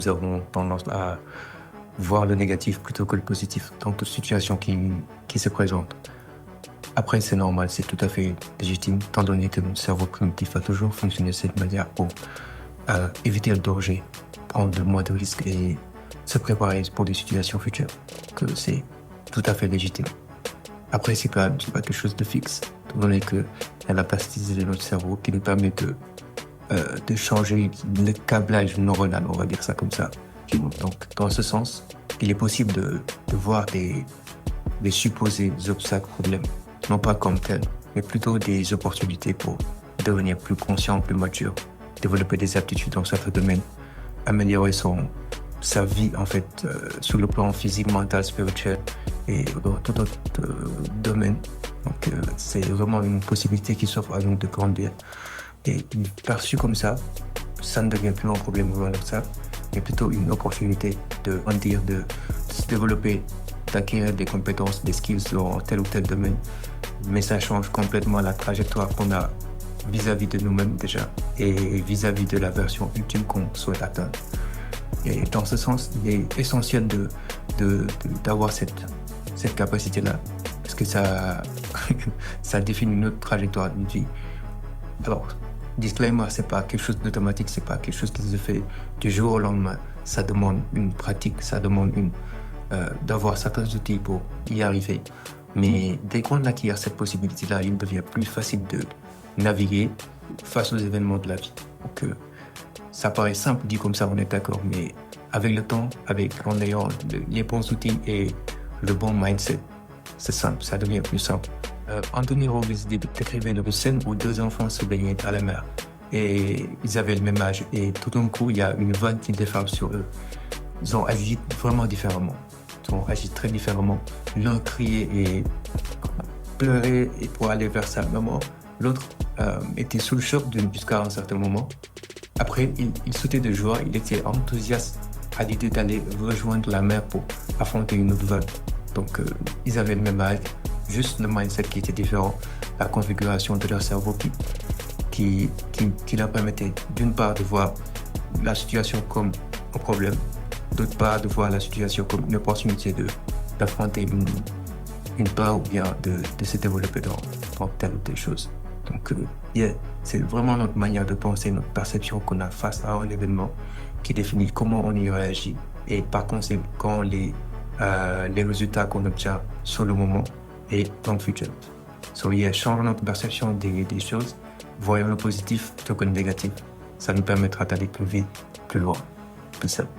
Nous avons tendance à voir le négatif plutôt que le positif dans toute situation qui se présente. Après, c'est normal, c'est tout à fait légitime, étant donné que notre cerveau primitif a toujours fonctionné de cette manière pour éviter le danger, prendre le moins de risques et se préparer pour des situations futures, que c'est tout à fait légitime. Après, c'est pas quelque chose de fixe, étant donné qu'il y a la plasticité de notre cerveau qui nous permet de changer le câblage neuronal, on va dire ça comme ça. Donc, dans ce sens, il est possible de voir des supposés obstacles, problèmes, non pas comme tels, mais plutôt des opportunités pour devenir plus conscient, plus mature, développer des aptitudes dans certains domaines, améliorer sa vie, en fait, sur le plan physique, mental, spirituel et dans tout autre domaine. Donc, c'est vraiment une possibilité qui s'offre à nous de grandir. Et perçu comme ça ne devient plus un problème ou ça, mais plutôt une opportunité de grandir, de se développer, d'acquérir des compétences, des skills dans tel ou tel domaine. Mais ça change complètement la trajectoire qu'on a vis-à-vis de nous-mêmes déjà et vis-à-vis de la version ultime qu'on souhaite atteindre. Et dans ce sens, il est essentiel d'avoir cette capacité-là, parce que ça définit notre trajectoire de vie. Alors, disclaimer, c'est pas quelque chose d'automatique, c'est pas quelque chose qui se fait du jour au lendemain. Ça demande une pratique, ça demande d'avoir certains outils pour y arriver. Mais dès qu'on acquiert cette possibilité-là, il devient plus facile de naviguer face aux événements de la vie. Donc, ça paraît simple dit comme ça, on est d'accord, mais avec le temps, en ayant les bons outils et le bon mindset, c'est simple, ça devient plus simple. Anthony Robbins décrivait une scène où deux enfants se baignaient à la mer et ils avaient le même âge et tout d'un coup il y a une vague qui déferle sur eux. Ils ont agi vraiment différemment. Ils ont agi très différemment. L'un criait et pleurait pour aller vers sa maman. L'autre était sous le choc jusqu'à un certain moment. Après, il sautait de joie. Il était enthousiaste à l'idée d'aller rejoindre la mer pour affronter une autre vague. Donc, ils avaient le même âge, juste le mindset qui était différent, la configuration de leur cerveau qui leur permettait d'une part de voir la situation comme un problème, d'autre part de voir la situation comme une opportunité d'affronter une peur ou bien de se développer dans telle ou telle chose. Donc, c'est vraiment notre manière de penser, notre perception qu'on a face à un événement qui définit comment on y réagit et par conséquent les résultats qu'on obtient sur le moment et dans le futur. Changeons notre perception des choses, voyons le positif plutôt que le négatif. Ça nous permettra d'aller plus vite, plus loin, plus simple.